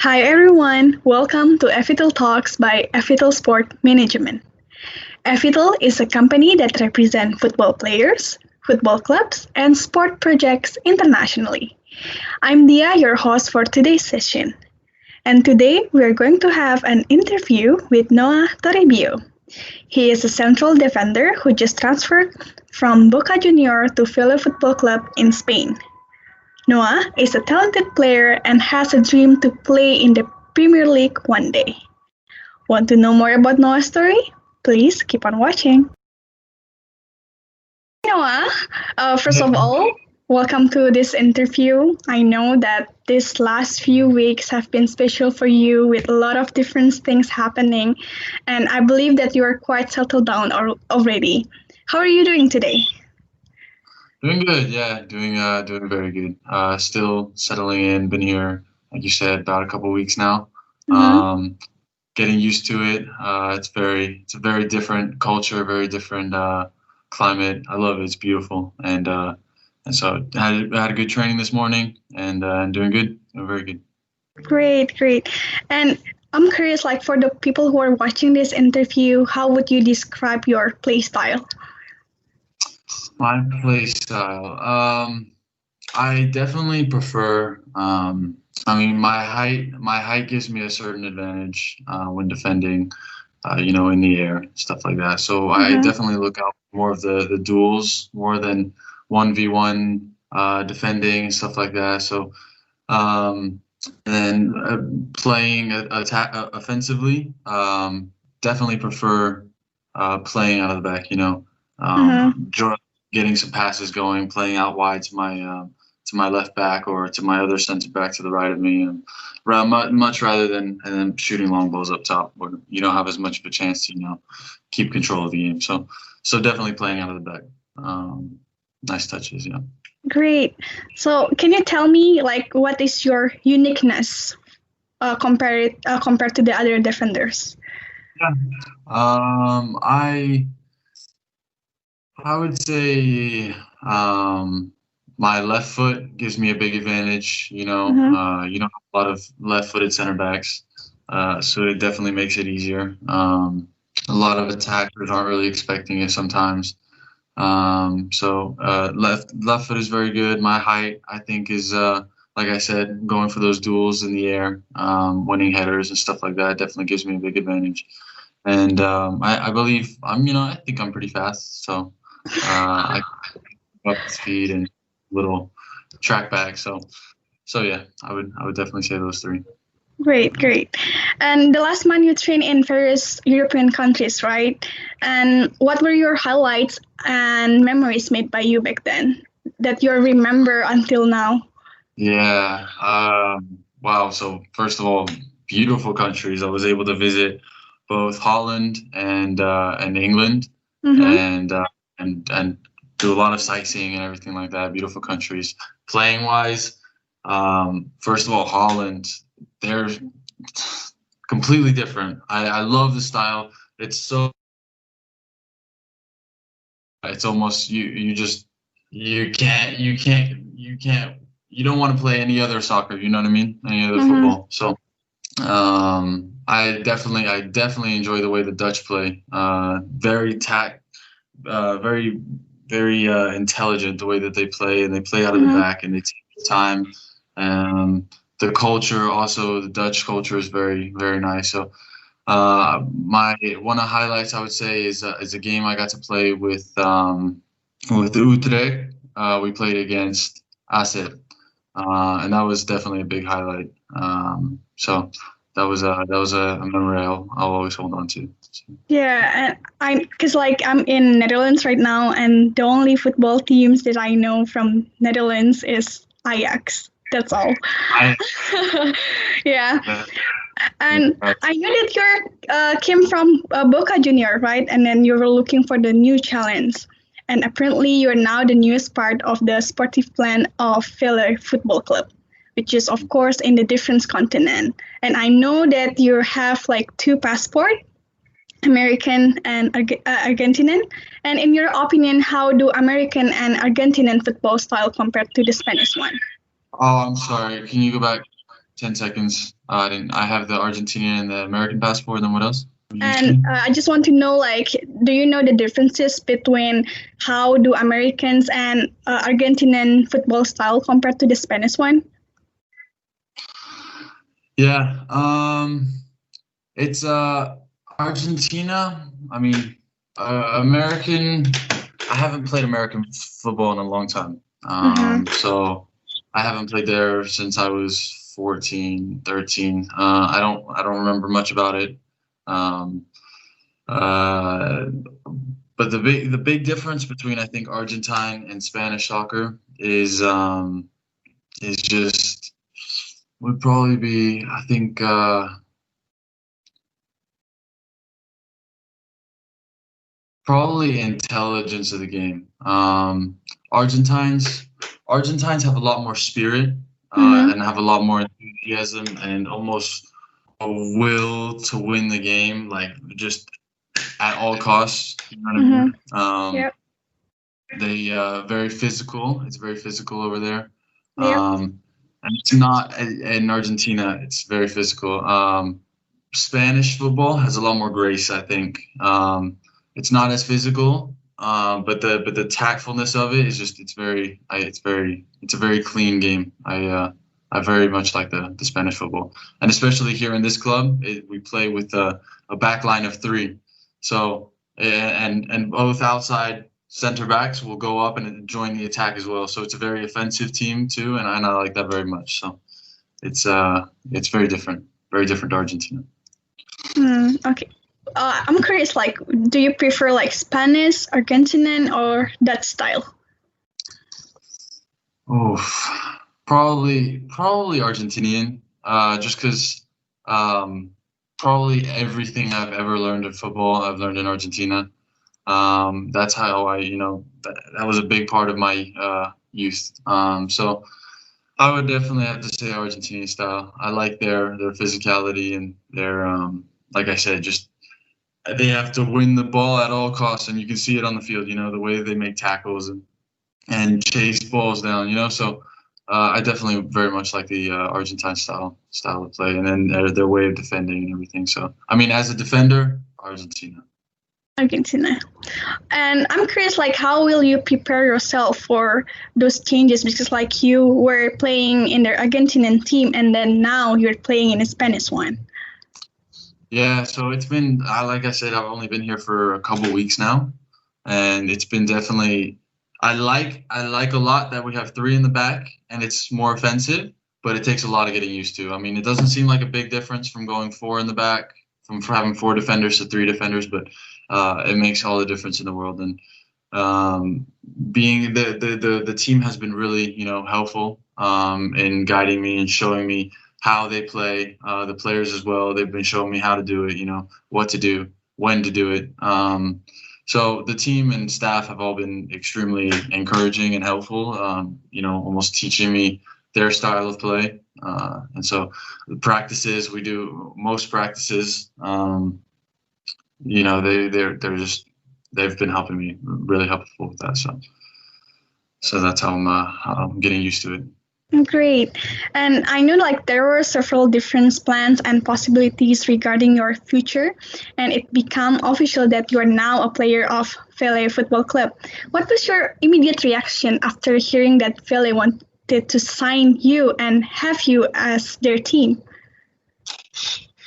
Hi everyone, welcome to Evytal Talks by Evytal Sport Management. Evytal is a company that represents football players, football clubs, and sport projects internationally. I'm Dia, your host for today's session. And today we are going to have an interview with Noah Toribio. He is a central defender who just transferred from Boca Junior to Villa Football Club in Spain. Noah is a talented player and has a dream to play in the Premier League one day. Want to know more about Noah's story? Please keep on watching. Noah, first of all, welcome to this interview. I know that these last few weeks have been special for you with a lot of different things happening, and I believe that you are quite settled down already. How are you doing today? Doing good, yeah, doing very good. Still settling in. Been here, like you said, about a couple weeks now. Mm-hmm. Getting used to it. It's a very different culture, very different climate. I love it. It's beautiful, and so I had a good training this morning, and doing good, doing very good. Great, great. And I'm curious, like for the people who are watching this interview, how would you describe your play style? My play style. I definitely prefer. I mean, my height gives me a certain advantage when defending. In the air, stuff like that. So I Mm-hmm. definitely look out for more of the duels more than 1v1 defending and stuff like that. So um, and playing attack offensively, definitely prefer playing out of the back. Mm-hmm. Enjoy getting some passes going, playing out wide to my left back or to my other center back to the right of me, and much rather than shooting long balls up top where you don't have as much of a chance to keep control of the game. So definitely playing out of the back. Nice touches, yeah. Great. So, can you tell me, like, what is your uniqueness compared to the other defenders? Yeah. I would say my left foot gives me a big advantage. Mm-hmm. You don't have a lot of left-footed center backs, so it definitely makes it easier. A lot of attackers aren't really expecting it sometimes. So left foot is very good. My height, I think, is like I said, going for those duels in the air, winning headers and stuff like that definitely gives me a big advantage. And I believe I think I'm pretty fast. So I up speed and little track back. So yeah, I would definitely say those three. Great, great. And the last month you trained in various European countries, right? And what were your highlights and memories made by you back then that you remember until now? Yeah. Wow. So first of all, beautiful countries. I was able to visit both Holland and England, Mm-hmm. and do a lot of sightseeing and everything like that. Beautiful countries. Playing wise, first of all, Holland. They're completely different. I love the style. It's almost you just you can't you don't want to play any other soccer, you know what I mean? Any other Mm-hmm. football. So I definitely enjoy the way the Dutch play. Very very intelligent the way that they play, and they play out of the Mm-hmm. back and they take time. Um, the culture also, the Dutch culture is very very nice. So my one of the highlights I would say is a game I got to play with Utrecht. We played against Asset, and that was definitely a big highlight. So that was a memory I'll always hold on to. So, Yeah, and because like I'm in Netherlands right now, and the only football teams that I know from Netherlands is Ajax. That's all. I Yeah, uh, and I know that you came from Boca Junior, right? And then you were looking for the new challenge. And apparently, you're now the newest part of the sportive plan of Villa Football Club, which is, of course, in the different continent. And I know that you have like two passports, American and Argentinian. And in your opinion, how do American and Argentinian football style compare to the Spanish one? oh, I'm sorry. Can you go back 10 seconds. I have the Argentinian and the American passport. And then what else? And I just want to know, like, do you know the differences between how do Americans and Argentinian football style compared to the Spanish one? Yeah, it's Argentina. I mean, American. I haven't played American football in a long time. So I haven't played there since I was 14, 13. I don't remember much about it. But the big difference between, I think, Argentine and Spanish soccer is just would probably be, I think, probably intelligence of the game. Argentines have a lot more spirit and have a lot more enthusiasm and almost a will to win the game, like just at all costs. You know what I mean? Yep. They very physical. It's very physical over there. Yep. And it's not in Argentina. It's very physical. Spanish football has a lot more grace, I think. It's not as physical, but the tactfulness of it is just it's a very clean game. I very much like the Spanish football, and especially here in this club, we play with a back line of three. So and both outside center backs will go up and join the attack as well. So it's a very offensive team too, and I like that very much. So it's very different to Argentina. Okay. I'm curious, like, do you prefer like Spanish, Argentinian, or that style? Oh, probably Argentinian. Just because probably everything I've ever learned in football, I've learned in Argentina. That's how that was a big part of my youth. So I would definitely have to say Argentinian style. I like their physicality and their like I said, just they have to win the ball at all costs, and you can see it on the field. You know, the way they make tackles and chase balls down. You know, so I definitely very much like the Argentine style of play, and then their way of defending and everything. So I mean, as a defender, Argentina. Argentina. And I'm curious, like, how will you prepare yourself for those changes? Because, like, you were playing in the Argentinian team, and then now you're playing in a Spanish one. Yeah, so it's been, like I said, I've only been here for a couple weeks now, and it's been definitely. I like a lot that we have three in the back, and it's more offensive, but it takes a lot of getting used to. I mean, it doesn't seem like a big difference from going four in the back, from having four defenders to three defenders, but it makes all the difference in the world. And being the team has been really helpful in guiding me and showing me how they play, the players as well. They've been showing me how to do it, what to do, when to do it. So the team and staff have all been extremely encouraging and helpful, almost teaching me their style of play. And so the practices, we do most practices, they've been helping me, really helpful with that. So that's how I'm getting used to it. Great. And I know like there were several different plans and possibilities regarding your future, and it became official that you are now a player of Vele Football Club. What was your immediate reaction after hearing that Vele wanted to sign you and have you as their team?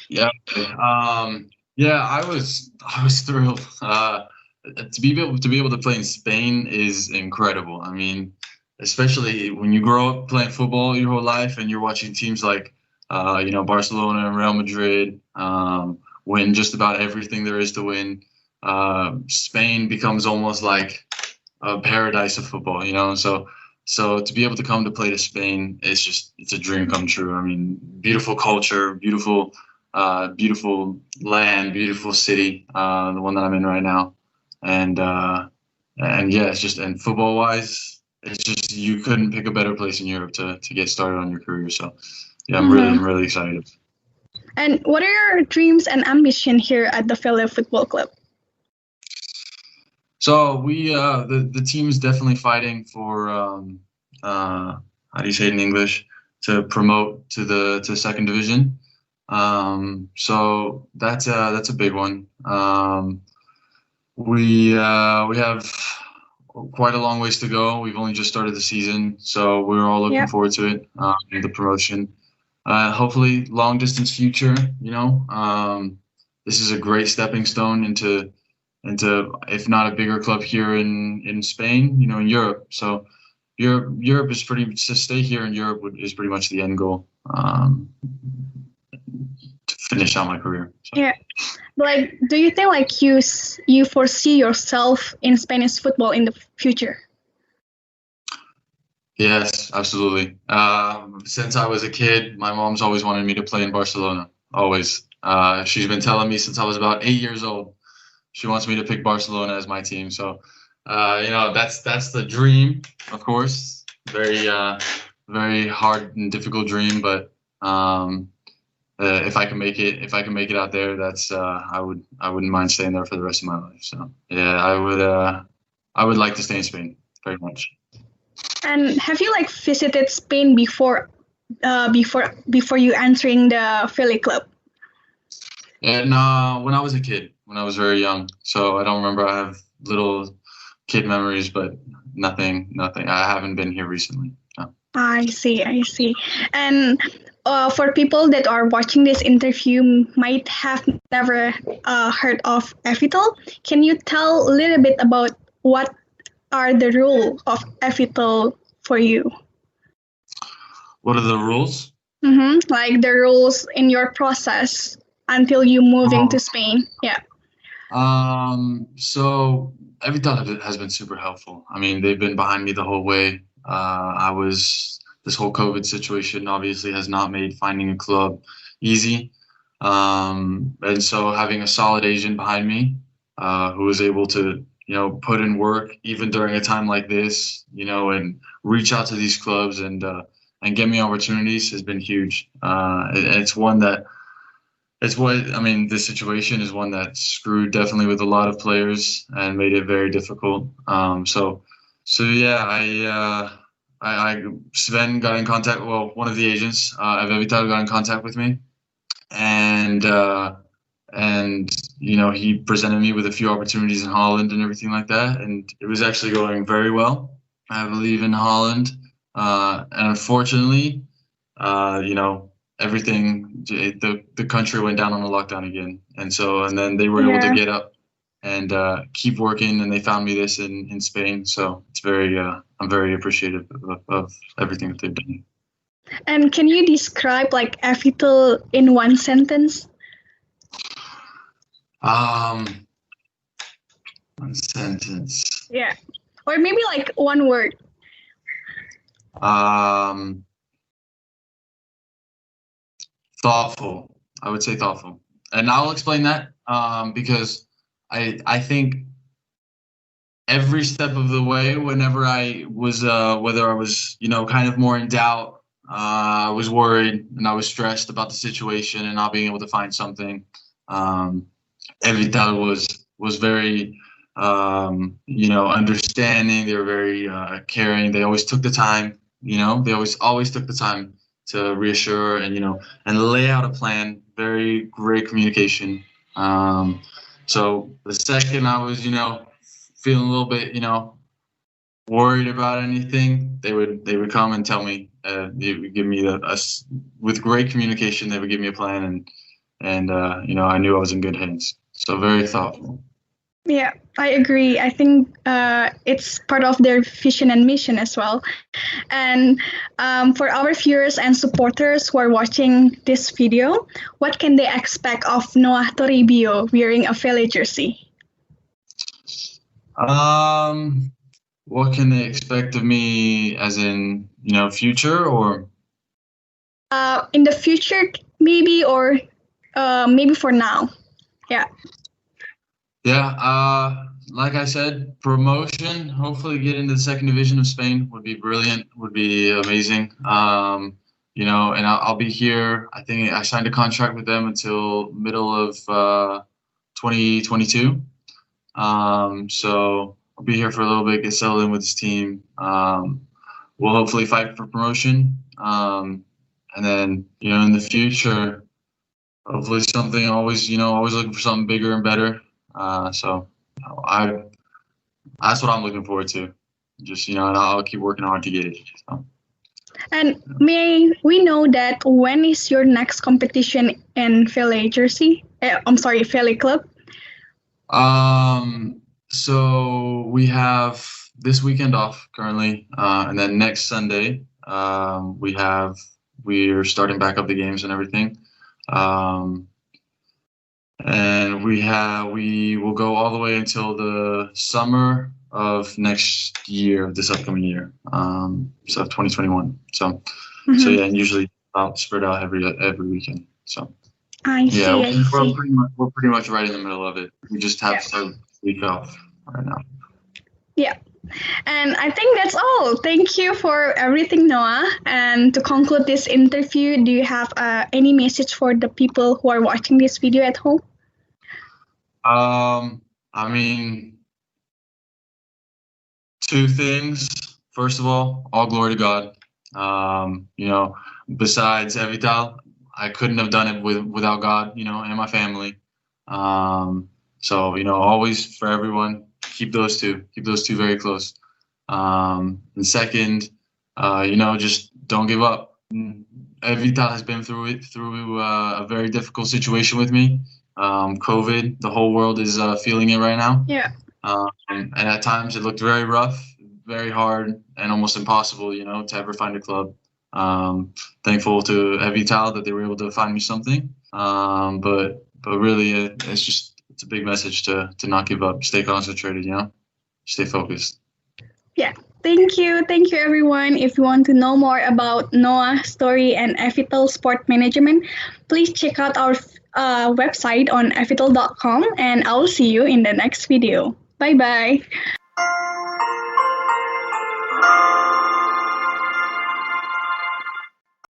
Yeah. I was thrilled. To be able to play in Spain is incredible. I mean, especially when you grow up playing football your whole life and you're watching teams like, Barcelona and Real Madrid win just about everything there is to win. Spain becomes almost like a paradise of football, So to be able to come to play to Spain, it's a dream come true. I mean, beautiful culture, beautiful land, beautiful city, the one that I'm in right now. And yeah, it's just, and football wise, it's just, you couldn't pick a better place in Europe to get started on your career. So yeah, I'm really excited. And what are your dreams and ambition here at the Vele Football Club? So we, the team is definitely fighting for, how do you say it in English? to promote to the second division. So that's a big one. We have quite a long ways to go. We've only just started the season, so we're all looking forward to it. The promotion, hopefully, long distance future. This is a great stepping stone into if not a bigger club here in Spain, in Europe. So Europe is to stay here in Europe is pretty much the end goal, to finish out my career. So. Yeah. Like, do you think you foresee yourself in Spanish football in the future? Yes, absolutely. Since I was a kid, my mom's always wanted me to play in Barcelona. Always. She's been telling me since I was about 8 years old. She wants me to pick Barcelona as my team. So, that's the dream, of course. Very, very hard and difficult dream, but if I can make it out there, that's I wouldn't mind staying there for the rest of my life. So yeah, I would like to stay in Spain very much. And have you visited Spain before you entering the Philly club? And when I was a kid, when I was very young, so I don't remember. I have little kid memories, but nothing. I haven't been here recently. No. I see. And for people that are watching this interview might have never heard of Evytal, can you tell a little bit about what are the rules of Evytal for you? What are the rules? Like the rules in your process until you moving to Spain. Yeah. So Evytal has been super helpful. I mean, they've been behind me the whole way. This whole COVID situation obviously has not made finding a club easy. And so having a solid agent behind me, who was able to, put in work even during a time like this, and reach out to these clubs and get me opportunities has been huge. This situation is one that screwed definitely with a lot of players and made it very difficult. So yeah, Sven got in contact. Well, one of the agents of Evytal got in contact with me, and he presented me with a few opportunities in Holland and everything like that, and it was actually going very well, I believe, in Holland. And unfortunately, everything, the country went down on a lockdown again, and then they were able to get up and keep working, and they found me this in Spain. So it's I'm very appreciative of everything that they've done. And can you describe Evytal in one sentence? One sentence. Yeah, or maybe one word. Thoughtful. I would say thoughtful, and I'll explain that because I think every step of the way, whenever I was whether I was kind of more in doubt, I was worried and I was stressed about the situation and not being able to find something. Evytal was very understanding. They were very caring. They always took the time. They always took the time to reassure and and lay out a plan. Very great communication. So the second I was feeling a little bit worried about anything, they would come and tell me. They would give me with great communication. They would give me a plan, and I knew I was in good hands. So very thoughtful. Yeah, I agree. I think it's part of their vision and mission as well. And for our viewers and supporters who are watching this video, what can they expect of Noah Toribio wearing a Philly jersey? What can they expect of me, as in future, or? In the future, maybe, or maybe for now. Yeah. Yeah, like I said, promotion, hopefully get into the second division of Spain would be brilliant, would be amazing. And I'll be here. I think I signed a contract with them until middle of 2022. So I'll be here for a little bit, get settled in with this team. We'll hopefully fight for promotion. and then in the future, hopefully something always looking for something bigger and better. So that's what I'm looking forward to. Just and I'll keep working hard to get it. So. And may we know that when is your next competition in Philly jersey? Philly club. So we have this weekend off currently, and then next Sunday we're starting back up the games and everything, and we will go all the way until the summer of next year, this upcoming year, so 2021. So yeah, and usually about spread out every weekend. So. I see. We're pretty much right in the middle of it. We just have a week off right now. Yeah. And I think that's all. Thank you for everything, Noah. And to conclude this interview, do you have any message for the people who are watching this video at home? I mean, two things. First of all glory to God. Besides Evytal, I couldn't have done it without God, and my family. So, always for everyone, keep those two very close. And second, just don't give up. Evytal has been through a very difficult situation with me. COVID, the whole world is feeling it right now. Yeah. And at times it looked very rough, very hard, and almost impossible, to ever find a club. Thankful to Evytal that they were able to find me something. But really, it's a big message to not give up, stay concentrated, stay focused. Yeah. Thank you, everyone. If you want to know more about Noah's story and Evytal Sport Management, please check out our website on evytal.com, and I'll see you in the next video. Bye-bye.